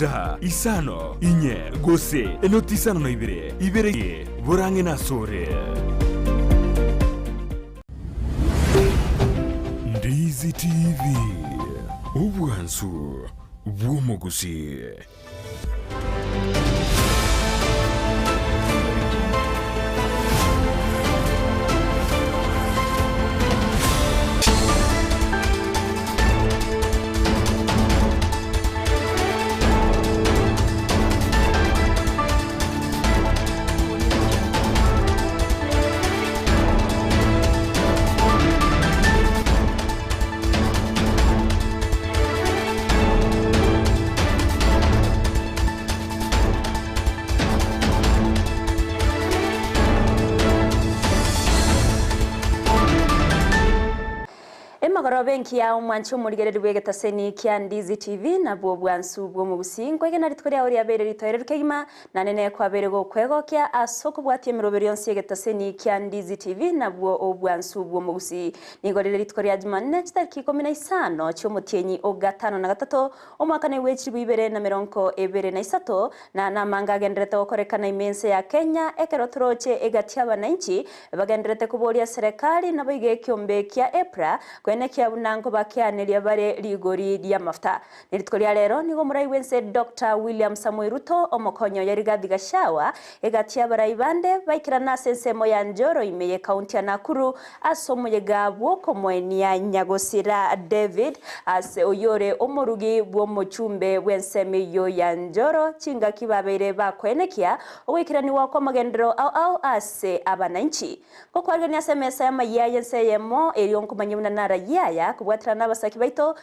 kenda isano inye gose enotisano na ibere burange na sore Ndizi TV ubwansu bw'omu Gusii. Benki ya umwanchi umurigere rwegeta seni kya Ndizi TV na bwo bwansu bwo mu Gusii kwege na ritwari aho yabere ritoyere kegima na nene kwa bere go kwego kya asoko bwatie mirobero yonsi yegeta seni kya Ndizi TV na bwo obwansu bwo mu Gusii nigorere ritwari ya Jumanne tariki 15 cyo mutienyi o 5 na 3 omwaka ne wechi bibere na mirongo ebere na 3 na namanga genderete okorekana imense ya Kenya ekerotroche egatia bananchi bagenderete kuboria serikali na boige kyombe kya EPRA kwene kya bunango bakianeria bare ligori dia mafta nitikoria rero nigo murai wense Dr. William Samuel Ruto omokonyo yarigathi gashawa egatia barai bande baikira na sensemo ya Njoro imeye county ya Nakuru asomoye gabwo komweni ya Nyagosira David ase oyore omorugi bwo mochumbe wense meyo ya Njoro chinga kibabere bakwenekia owikirani wako magendero au ase abananchi kokwargania semesa ya Amayia yense Eyemo erionkumanyuna nara yaya kubwatira n'abasaki baito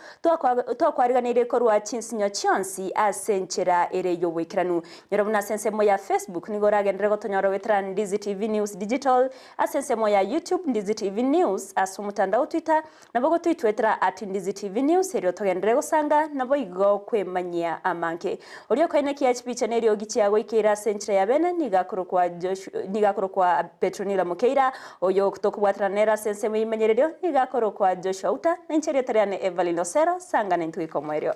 twakwarganire ko rwa chinsinyo chonsi asenchera ere yo wekiranu nyarabuna sensemo ya Facebook nigoragendere gotonyoro wetra Ndizi TV News Digital asensemo ya YouTube Ndizi TV News asumutandao Twitter nabogo twitwetra @Ndizi TV News ero togendere gosanga nabo igo kwemanyia amanke oriyo kaine KHP channel yo gichiago ikira senchera ya bene nigakoro kwa Petronila Mukeira oyo kutokubwatira nera sensemo imenyererio nigakoro kwa Auta na ncheri tariane Everline Osero sanga na intuiko mwerio.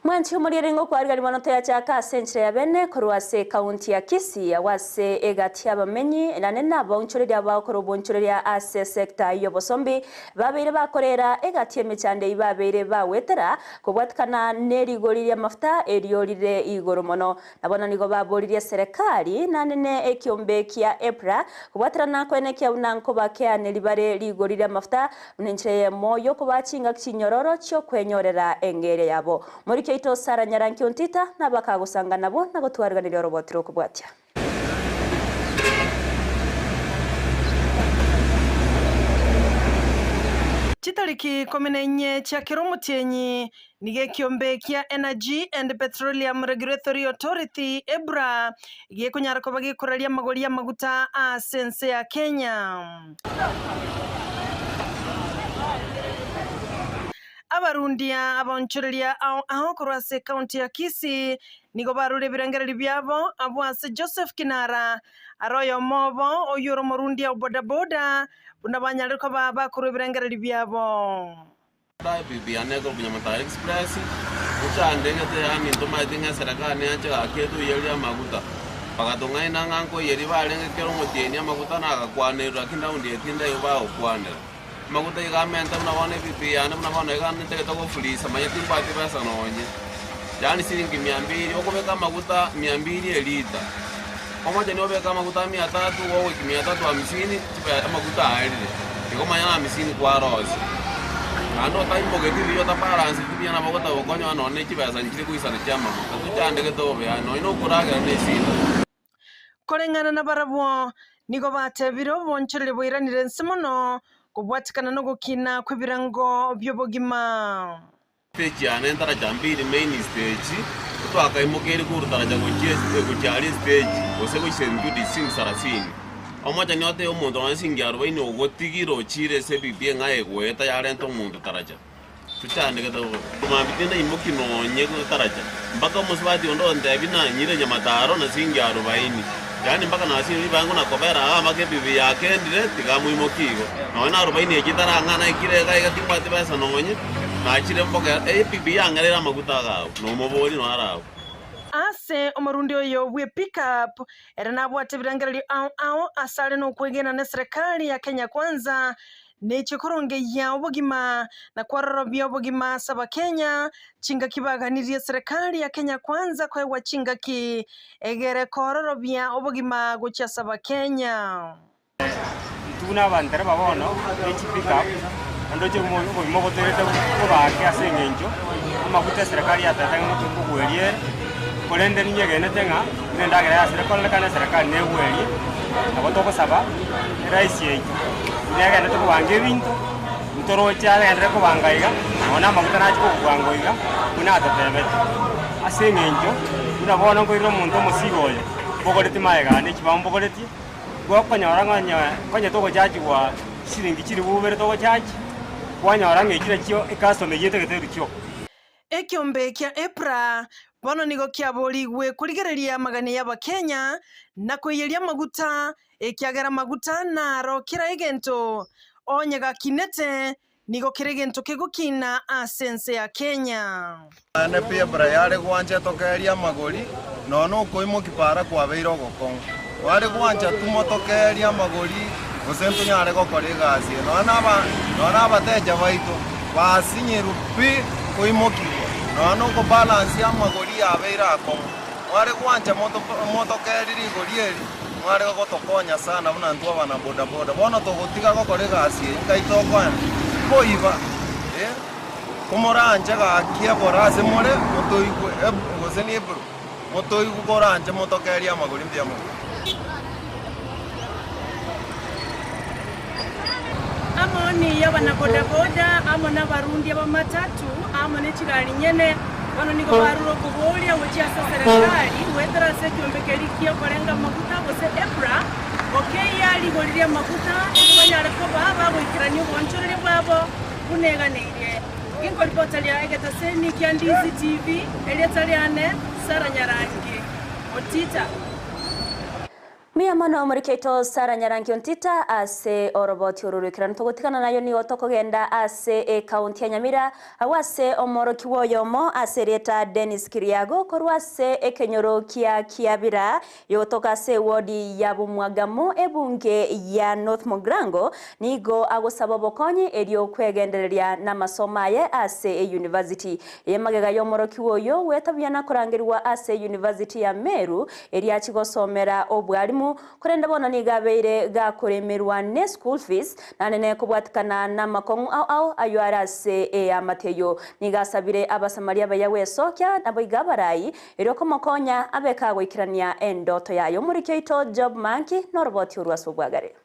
Mwanchi umurirengo kwa arigari manoto ya chaka senchre ya bene korwase county ya Kisii wase egatia bamenyi nanena bonchoreri abakoro bonchoreri ya ase sector yo bosombi babere bakorera egatie mechande ibabere bawetera kubwatkana nerigoriri ya mafta eriorire igoromono nabona nigo baboririe serikali nanene ekiombe kia EPRA kubwatira nakwene kia unanko bakea neribare rigoriri ya mafta unenchre moyo kubachinga kinyororo cyo kwenyorera engere yabo muri ito Sara Nyaranki ontita na bakagusanga nabo nago twarganira robotiro kubwatya Chitariki 14 cha kiromutienyi nige kiombe kia Energy and Petroleum Regulatory Authority EPRA gie kunyara ko bagi kuralia magoria maguta a sense ya Kenya abarundia abonchoreria aho korwase county ya Kisii nigo barure birengeri byabo abwase Joseph Kinara aroyo mobo oyuro morundia bodaboda bunabanyare ko baba kuru birengeri byabo bibi anego bunyamata express uchande ngete yani ndoma dinga serikali yacha aketu yeli amaguta pagatonga inanga nko yeri balenge kero mutieni amaguta na akwanera kindaundi etinda yoba okwanera maguta igamenta mnabone bibi yana mnabone igamenta ketoko fulisa mayeti mbati pesa nonye yani shilingi 200 okobeka maguta 200 elita pamoja ni obeka maguta 300 wewe 350 tipa maguta alile ikoma yana 50 kwa rosi ando taimbo getiyo ta balance tipi na maguta bokonyo anone kibasa njiri kuisana chama tuchande ketobe ano inokuraga nesina korengana na barabwo nigo batebiro bonchorere boiranire nsemono kubwatikana no gukina kwibirango byobogima stage ane ndaraja mbiri main stage twakaimukeri kurutaraja kucyari stage ose kwishendu dising sarasini omoja ni ote omuntu wansingiaro baini ogotigiro chire se bibie ngaye gweta yarento omuntu taraja tuchane gato mabitenda imukino nyego taraja mpaka muswati ondo ndabina nyire nyamataro na singiaro baini yani mpaka nasiri bangu na kobera amake bibi yake ndire tigamuimo kigo nona 40 ekitara ngana ikire ga timati basa nonye na chire mboga bibi yangarera maguta gawo no moboli no arawo ase omarundi oyo we pick up era nabwate birangereri ao asale no kwegena na serikali ya Kenya Kwanza nechikoronge ya obugima na kwarorobya obugima saba Kenya chinga kibaganirie serikali ya Kenya Kwanza kwa chinga ki egere kororobya obugima gucha saba Kenya tuna bandera babono echi pick up andoje mo boterete ko baake asengenjo amakuta serikali ya tatanga kugwerie kolende niye gene tenga nenda gere asere kolekana serikali ne gweri abotoko saba rais yeji nega ne to wange bintu ntoro cyane andre ko bangaiga ona makuta nachi ko bwangoiga kuna tatebe asengenjo unabona ngo iro muntu musigoye bogoreti maega ne kibambo bogoreti gwakonyora ngonya toko jaji wa siringi kiri bubere toko jaji kwanyora ngekire kyo ikaso megete geteru kyo ekiombe kya EPRA bono nigo kiaborigwe kurigereria magane y'Abakenya na kweyeria maguta ekiagera maguta naro kira egento onyega kinete nigo kiregento kegukina asense ya Kenya ane pia brayare gwanja tokeria magori nono koimo kipara kwa beiro gokon wale gwanja tumotokeria magori gosento nyare gokore gasi nona abateja baito basinyiru pi koimo no ko balance ya magori ya beira ko wale kwanja moto keriri gorieri wale ko tokonya sana buna ntu abana boda boda bono to gotiga ko kore gasi kaito kwa boiba komoranje ga kia borase more moto iku goseni ebro moto iku koranje moto keri ya magori mbiamo amoni yabana boda boda amona barundi abamatatu amone chigari nyene bano niko baruro kubolia uchi asa serikali wetara se kiombekeri kio korenga makuta bose EPRA okay yali goliria makuta banyare ko baba goikirani ubonchorere bwabo kuneganire inko ripota lya egeta seni kya Ndizi TV eliataliane Sara Nyarangi otita Miyamano omurikeito Sara Nyarangi ontita ase oroboti orurukirana togotikana nayo ni otokogenda ase county ya Nyamira awase omoro kiwoyomo ase reta Dennis Kiriago korwase ekenyoro kiabira yotoka ase wodi ya Bumwagamo ebunge ya North Mogrango nigo agosaba bokonye erio kwegendereria na masomaye ase university yemagega yomoro kiwoyo wetabyana kurangirwa ase university ya Meru eria kigosomera obwalimu kurenda bona ni gabeire ga kuremerwa ne school fees nanene kubwatikana na makongu au ayarase amateyo ni gasabire abasamaria bayawe sokya nabo igabarayi ero komokonya abeka gwikirania endoto yayo muri keito job monkey noroboti urwaso bwagare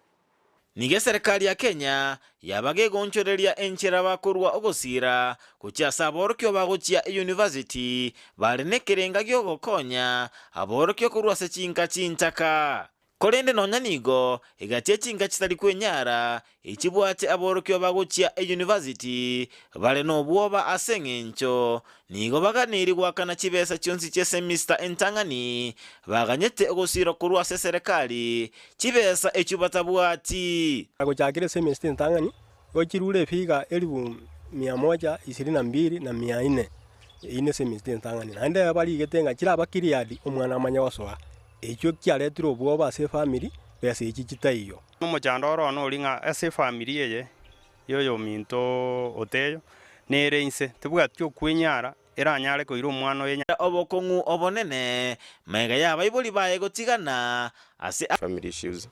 Nige serikali ya Kenya yabage gonchoreria enchera bakurwa ogosira kuchasa aborokyo bagochia university barenekerenga gyo gokonya aborokyo kurwa se chinka chintaka kolende nonya nigo igatie chinka chitali kwenyara ichibwate aborokyo bagochia university bale no bwoba asengencho nigo baganiri gwakana chibesa chionsi che semester entangani baganyete ogosira kurwa se serikali chibesa echubatabwati agochakire semester entangani gochirule figa 1122 na 400 ine semester entangani nande bali getenga chira bakiriadi omwana amanya wasoa ekyo kyaletiro bwoba ase family bese iki kitaiyo nomochandoro no linga ase family yeye yoyo minto oteyo nere inse tebwa tyo kwenyara eranyare ko iro mwana yenya obokongu obonene mega ya baibuli baye gotigana ase family issues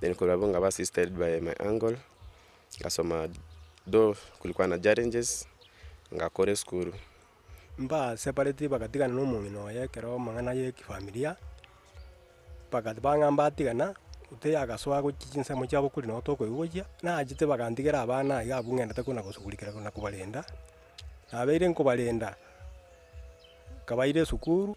then kulabonga assisted by my uncle kasoma do kulikuwa na challenges ngakore school mba separate bakatigana no mungino yekero mangana ye familia pakati bangambatigana ute agaswa gukinsa mu cyabo kuri no toko igojya najite bagandigera abana yabungenda takuna gusukurikira kuna kubalenda abeire nko balenda kabaire sukuru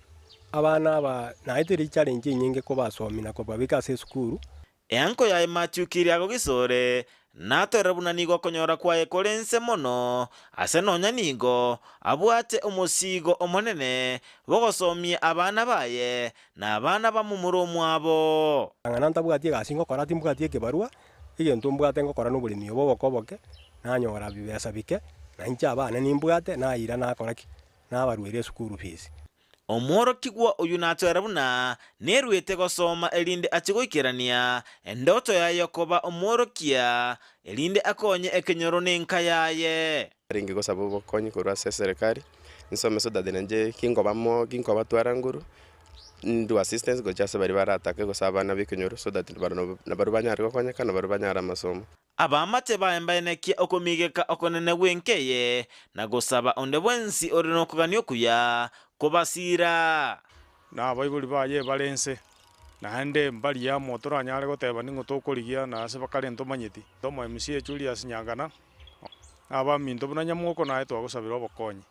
abana aba naiteri challenge nyinge ko basomina ko babika se sukuru Eanko ya Matthew Kiriago gisore natorabuna nigo konyora kwae korense mono ase nonya nigo abwate omusigo omonene bogosomia abana baye na abana bamumuro mwabo ng'ana ntabwatie egasi ngokora timbwatie ekebarua egento mbwate ngokora noboremi obo obokoboke nanyora bibesa bike na inche abana nimbwate naira nakoraki nabarwire school fees. Omworoki gwa oyu natorabuna nerwete gosoma elinde achigoikerania endoto yayo koba omworokia elinde akonye ekenyoro nenka yaye ringi gosaba obokonyi korwa ase serikali nsome so that nje kinkoba twaranguru ndu assistance gochase bari baratake gosaba abana bikenyoro so that nabaru banyari gokonyeka nabaru banyara amasomo abamate baembaenekia okomigeka okonene gwenkeye na gosaba onde bwensi orino kuganio kuya kobasira na baibuli baye balense naende mbali ya motora anyare goteba ningo tokorigia na ase bakare ntomanyeti tomo MC Julius Nyangana aba minto bunanya mwoko na eto agosabira obokonyi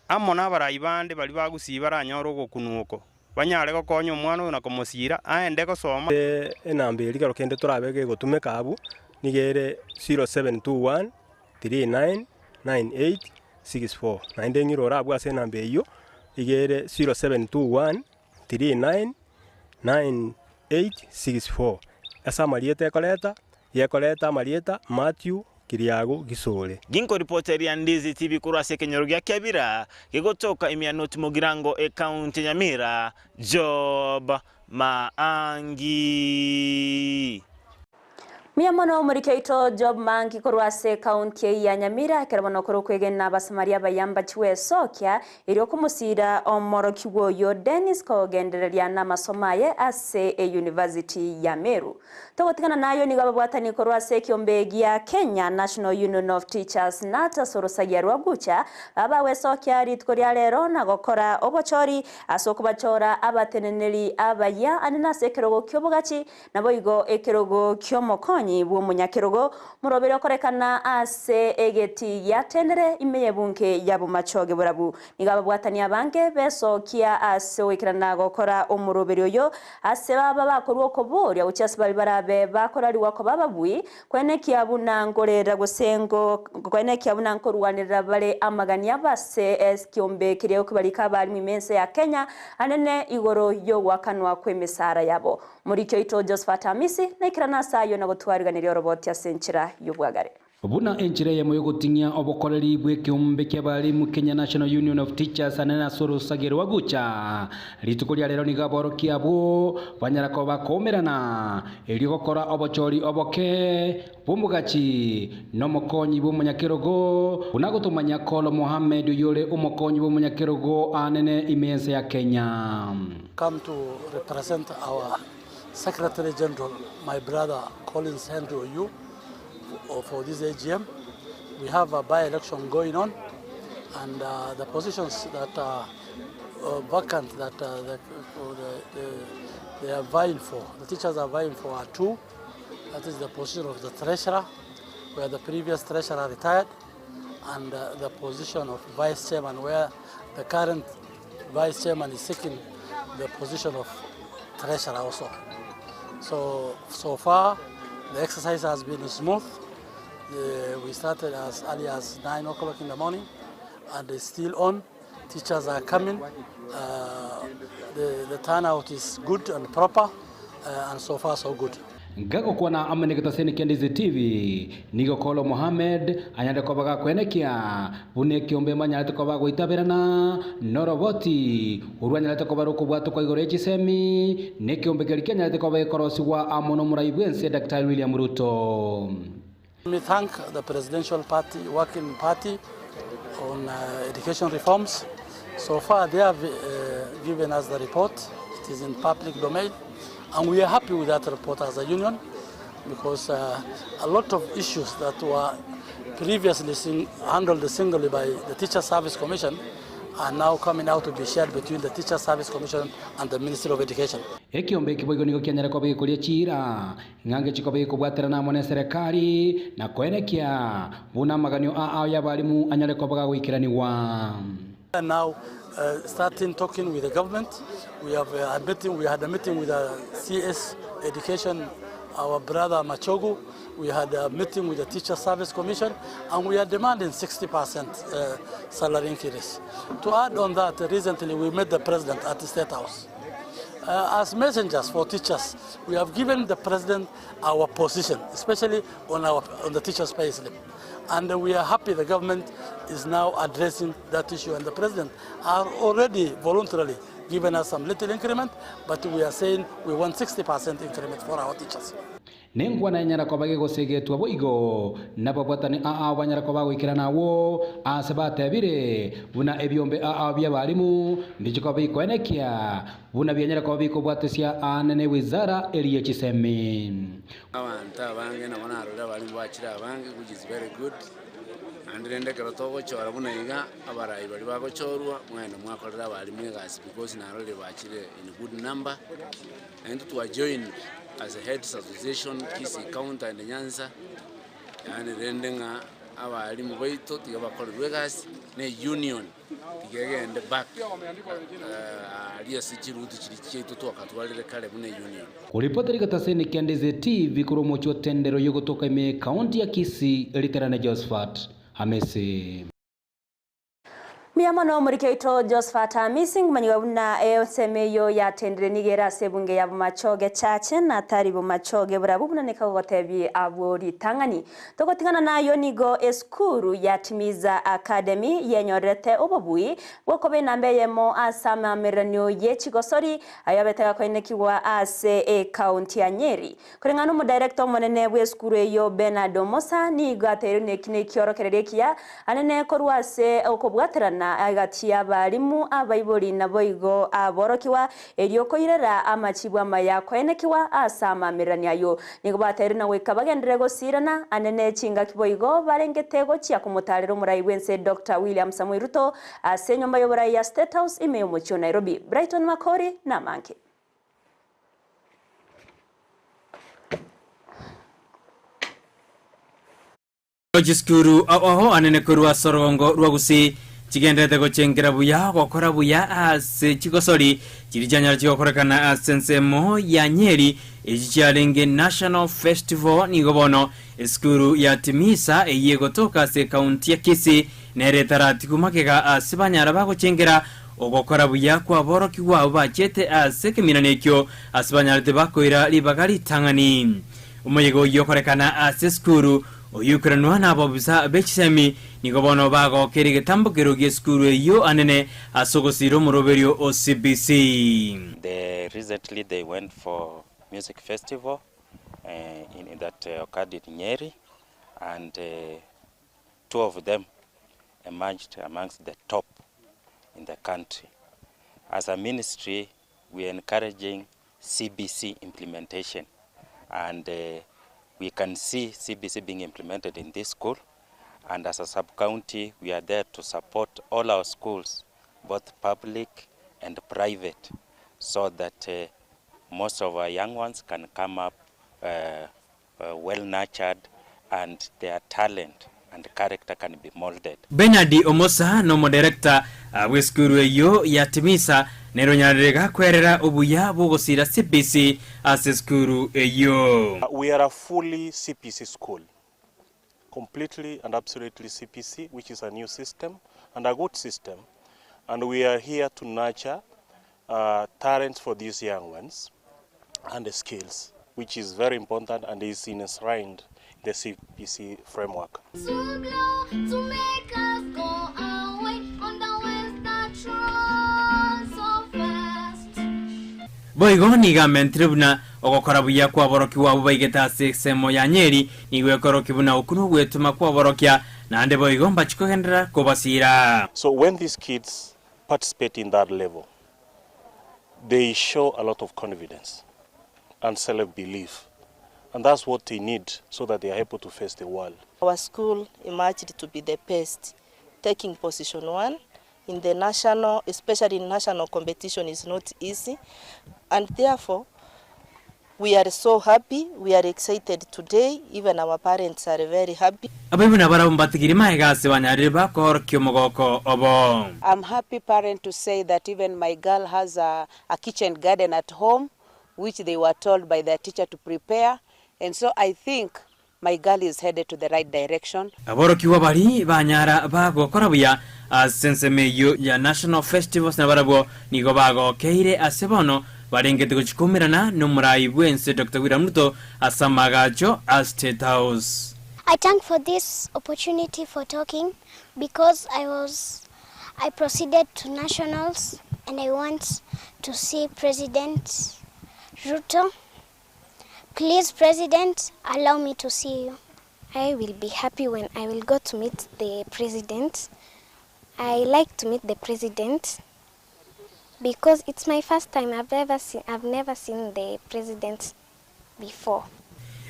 amo na barayi bande bali bagusii baranyora ogokunuko banyare gokonya omwana na komosira aende gosoma enamba eri kero kende torabege gotumeka abu nigere 0721 39 98 64 naende ngiro rabu ase enamba eyo igere 0721 39 9864 asa marieta yekoleta marieta Matthew Kiriago Gisore ginko reporteri ya Ndizi TV kurwa sekenyoro gya Kyabira gigotoka imianoti Mugirango county Nyamira Job Maangi Miyamono murikeito Job Maangi korwase county ya Nyamira kerabano koro kwegena basamaria bayamba chiwe sokya iri kumusira omoroki woyo Dennis kogendereria na masomaye ase university ya Meru togotikana nayo ni gababwatani korwase kyombegi ya Kenya National Union of Teachers nata sorosagia rwagucha abawe sokya ritkoria lero na gokora obochori asokubachora abateneneri abaya anina sekerogo kyobogachi naboigo ekerogo kyomoko bwo munyakirogo murobere korekana ase egeti ya tenere imeye bunke yabo machoge burabu nigaba bwatania bange besokia ase wikirana gokora omurobere oyo ase baba bakorwa koboria uchase bali barabe bakorari wako bababui kwene kiabuna ngorera gosengo kwene kiabuna nkorwanira bale amagania base eskiombe kireo kubalika bali mimense ya Kenya anene igoro yo wakanwa kwemesara yabo murikyo ito Josephat Amisi na ikirana sayo na gutwariganira roboti ya senchira y'ubwagare buna enchira Eyemo yogotinya obokoreri bw'ekiombe ky'abarimu Kenya National Union of Teachers anena soro sagero wagucha ritukoria lero ni gaboro kiabo banyarako bakomerana eri gokora obochori oboke bumugachi no mokonyi bw'umunyakirogo unagotumanya Kolo Mohammed yore umukonyi bw'umunyakirogo anene imense ya Kenya. Come to represent our Secretary General, my brother Collins Henry Oyu, for this AGM. We have a by-election going on, and the positions that are vacant that they are vying for, the teachers are vying for are two. That is the position of the treasurer, where the previous treasurer retired, and the position of vice chairman, where the current vice chairman is seeking the position of treasurer also. So far, the exercise has been smooth. We started as early as 9 o'clock in the morning, and it's still on. Teachers are coming. The turnout is good and proper, and so far so good. Gago kwana ameneketa seni Ndizi TV nigo Kolo Mohammed anyade kobaga kwenekia bune kiombe manyate kobaga goitabirana noroboti urwanyate kobaga kubwato kwa igorechi semi ne kiombe kerikenya nyate kobaga korosiwa amono muraibwense Dr. William Ruto. We thank the presidential party, working party on education reforms. So far they have given us the report. It is in public domain. And we are happy with that report as a union, because a lot of issues that were previously handled singly by the Teacher Service Commission are now coming out to be shared between the Teacher Service Commission and the Ministry of Education. Ekiombe kiboigo nigo kianyara kobe kulia chira ngange chikobe kubwatera na mone serikali na kwenekia buna maganyo ya balimu anyale kobaga wikiraniwa. And now starting talking with the government. We have we had a meeting with the CS Education, our brother Machogu, we had a meeting with the Teacher Service Commission, and we are demanding 60% salary increase. To add on that, recently we met the president at the State House. As messengers for teachers, we have given the president our position, especially on the teachers' pay slip. And we are happy the government is now addressing that issue, and the president are already voluntarily given us some little increment, but we are saying we want 60% increment for our teachers. Nengwana nyara kwa bage gosegetwa boigo nababwatani banyara kwa bagwikira nawo asabate bire buna ebyombe bya balimu ndiko bikwenekia buna byanyara kwa biko bwatesia anene wizara eliye chisemi abanta bange na bana arura balimu bachira bange which is very good and rende karotogo chora buna iga abarayi bali bagochorwa mwana mwakorera balimu gas because na role bachire in good number and to join as a heads association Kisii County and Ensa and rendenga abalimu baito tibakorerwe gas ne union igende back aliya sichirutu chirichito twakatwalire kale bune union kulipoteri kataseni Ndizi TV kuromocho tendero yogotoka ime county ya Kisii literane Josephat Hamisi Miyamano murikeito Josephat Hamisi manyiga buna semeyo ya tendere nigera sebunge ya bumachoge chache na tari bumachoge burabuna nekagotebi abori tangani togotingana nayo nigo eskuru ya Timiza Academy yenyorete obobui bokobe nambe Eyemo asama meranyo yechigosori ayabetega kwenekiwa ase county ya Nyeri kurengana mu director monene bweskuru eyo Benado Mosa nigo ateru nekine kiorokererekia anene korwase okobwaterana agati y'abarimu abayibori naboigo aborokiwa erioko irera amachibwa mayakwenekiwa asamamirania yo nigo bateri nawe kabagendere gosirana anene chinga kiboigo barengetego cia kumutarira murayi wense Dr. William Samuel Ruto asenyomba yobora ya State House imeyo mucho Nairobi. Brighton Makori na Manke. Logiskuru aho anene kurwa sorongo rwagusi chigendete gochengera buya gokora buya ase chigosori chirijanya chikokorekana asensemo ya Nyeri echialenge National Festival nigobono eskuru ya Timiza eyegotoka se county ya Kisii neretarati kumakega asibanyara bagochengera ogokora buya kwa boroki wabo bachete ase keminanekyo asibanyara tebakoira libagari tangani umuyego yokorekana ase skuru oyukranwa nabo bisa bechisemi nigobono bago kerige tambokero geskuru yo anene asogosiro muroberio OCBC. Recently they went for music festival in that occurred in Nyeri, and two of them emerged amongst the top in the country. As a ministry, we are encouraging CBC implementation, and we can see CBC being implemented in this school, and as a sub-county we are there to support all our schools, both public and private, so that most of our young ones can come up well-nurtured and their talent and character can be molded. Benadi Omosa no director weskuru yo ya Timiza nero nyarega kwerera obuya bogosira CPC as skuru yo. We are a fully CPC school, completely and absolutely CPC, which is a new system and a good system, and we are here to nurture talents for these young ones and the skills, which is very important and is enshrined in the CPC framework. Boigoni gamentribuna ogokora buya kwa boroki wabo baigeta semo ya Nyeri niwe koroki buna okuno gwetuma kwa borokia nande boigomba chikogendera kobasira. So when these kids participate in that level, they show a lot of confidence and self-belief, and that's what they need so that they are able to face the world. Our school emerged to be the best, taking position 1 in the national, especially in national competition, is not easy, and therefore we are so happy, we are excited today, even our parents are very happy. I'm happy parent to say that even my girl has a kitchen garden at home, which they were told by their teacher to prepare, and so I think my girl is headed to the right direction. Aborokiwa bali banyara bagokora buya asensemeyo ya National Festivals na barabo nigo bagokeire asebono barengete guchikumirana n'umurayi bwense Dr. William Ruto asamagajo as State House. I thank for this opportunity for talking because I proceeded to nationals and I want to see President Ruto. Please, President, allow me to see you. I will be happy when I will go to meet the President. I like to meet the President because it's my first time. I've never seen the President before.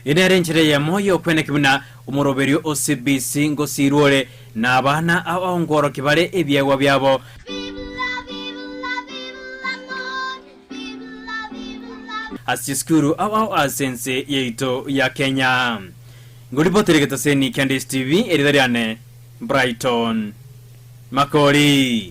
Inerenjere ya moyo kwene kibuna umoroberio OCBC ngosirwore na abana abangoro kibare ebyagwa byabo. Asiskuru au asense yeito ya Kenya. Ngolipotere getaseni Candice TV eridariane Brighton Makori.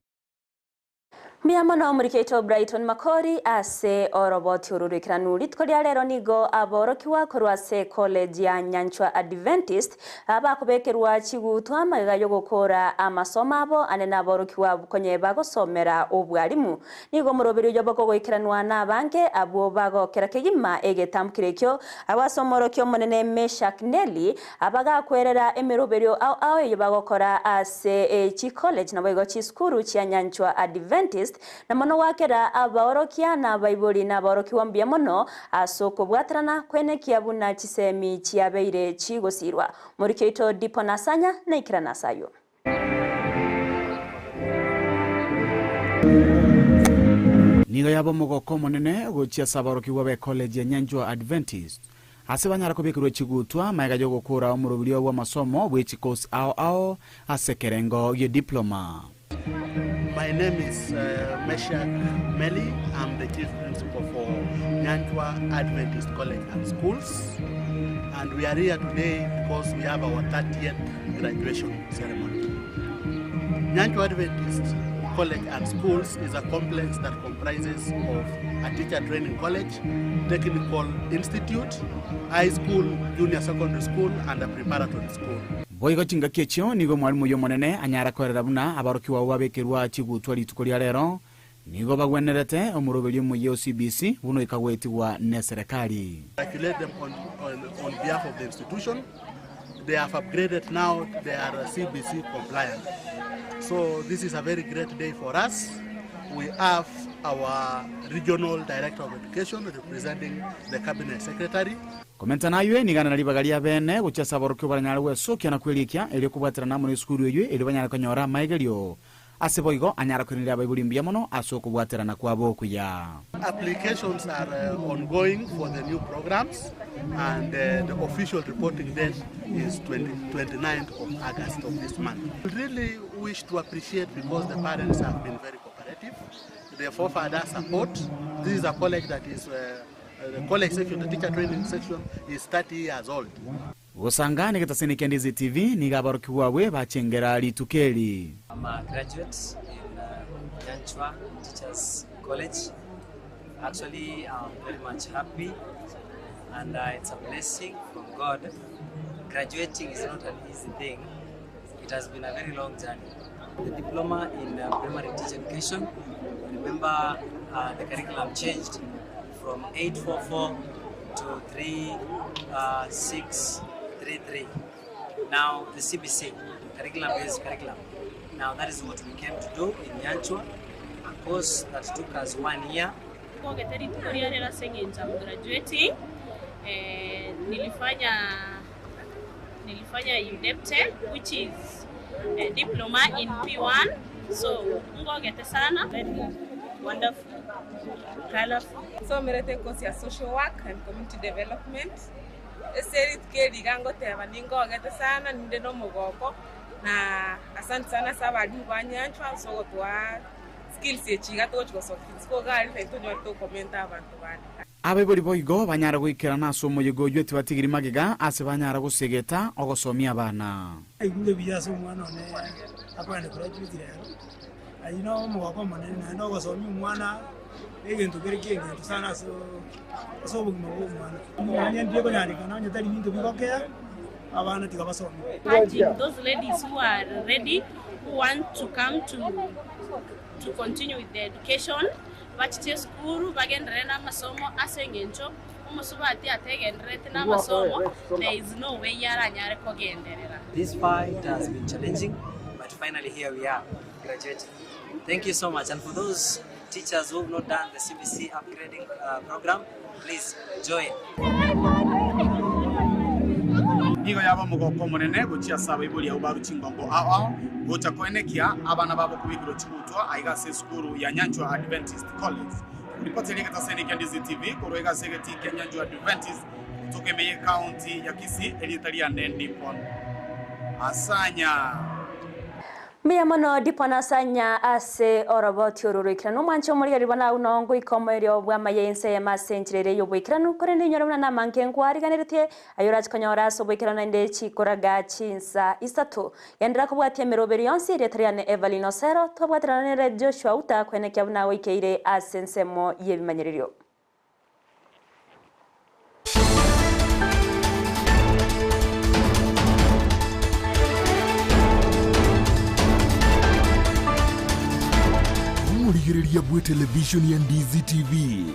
Miamono omurikeito Brighton Makori ase oroboti ururikiranu tkoria rero nigo aborokiwa korwase college ya Nyanchwa Adventist abakubekerwa chigutwa magaga yo gukora amasomo abo anena aborokiwa bukonye bagosomera obwarimu nigo muroberio yoboko goikiranwa nabange abo bagokera kegima egetamkirekyo abasomorokyo monene Meshak Nelly abaga kwerera emeroberio ao yobagokora ase chi college nabo go chi skuru chi Nyanchwa Adventist na mono wakera abaorokia na baibuli na abaorokiwa mbia mono asoko bwatrana kwene kiabuna chisemi chiabeire chigosirwa murikeito dipo nasanya na ikira nasayo. Niga yabo mogoko monene gochia sabarokiwa be college ya Nyanchwa Adventist asebanyara kubikirwe chigutwa maiga yo gukura omurubiro wa masomo which course ao asekerengo ye diploma. My name is Meshak Meli. I'm the chief principal for Nyanchwa Adventist College and Schools. And we are here today because we have our 30th graduation ceremony. Nyanchwa Adventist College and Schools is a complex that comprises of a teacher training college, technical institute, high school, junior secondary school, and a preparatory school. Boigo chinga kechio nigo mwalimu yo monene anyara korera buna abarokiwa wabekerwa chigutwa litukoria rero nigo bagwenerete omuroberio mu OCBC buno ikagwetigwa ne serikali. Calculate them on behalf of the institution. They have upgraded now, they are CBC compliant. So this is a very great day for us. We have our regional director of education representing the cabinet secretary. Komenta nayo ni gana nalibagalia bene gucha saborokyo baranyara weso kiana kwelikia eli kubatrana mu skuru yeyo eli banyara konyora maigelio aseboigo anyara kwinira baibuli mbia mono asoko bwaterana kwabo kuya. Applications are ongoing for the new programs and the official reporting date is 29th of August of this month. We really wish to appreciate because the parents have been very cooperative. They offered their support. This is a college that is the college section, the teacher training section is 30 years old. Gusangane getaseni Ndizi TV ni gabarokiwa we bachengera litukeli. I'm a graduate in Nyanchwa Teachers College. Actually, I'm very much happy and it's a blessing from God. Graduating is not an easy thing. It has been a very long journey. The diploma in primary teacher education, remember the curriculum changed from 844 to 3633. Now the CBC, curriculum-based curriculum. Now that is what we came to do in Nyanchwa, a course that took us 1 year. Graduating, nilifanya UNEPTE, which is a diploma in P1. So ngogete sana, very wonderful, colorful. So mirete course ya social work and community development. Eseri tukeli gango teba ningogete sana ninde no mugoko na asante sana sabadi banyanchwa so kwa skills yechiga tochko so ko gali feto nyoto komenta abantu bani. Abebori boigo banyara gwikira naso moyego yoti batigiri magiga ase banyara gusegeta ogosomia abana. Inde biyaso mwana ne apane graduate rero. Ayino mugoko monene na ogosomia mwana egento kerekenge sana so bugimo mwana. Mwanya ndiye banyari kana nyatari bintu bigokea abana tikabasoma. Urging those ladies who are ready, who want to come to continue with their education, bachite school bagendere na masomo asengencho umusubati ategendere na masomo, there is no way yaranyare kogenderera. This fight has been challenging, but finally here we are graduating. Thank you so much. And for those teachers who have not done the CBC upgrading program, please join. Nigo yaba mugoko munene gucia saba ibuli ya ubaru chingongo ao gocha koenekia abana babo kubikiro chikutwa aiga se skuru ya Nyanchwa Adventist College. Ripoti ile kataseni ya Ndizi TV kuroega segeti ya Nyanchwa Adventist kutoka Amayia County ya Kisii elitalia nendi pon. Asanya Mia mono dipona sanya ase oroboti ororikirano mwancho muri ribona unongo ikomerio bwa mayense ya masenjere yo bwikirano korende nyorona na mankengo ariganirite ayoraje kanyora so bwikirano inde chikoraga chinsa isato yandira kubwatia meroberi yonsi retariane Everline Osero tobwatirana Joshua Auta kwenekya nawe ikeire asensemo yebimanyererio. Murigiriria bwe television ya Ndizi TV.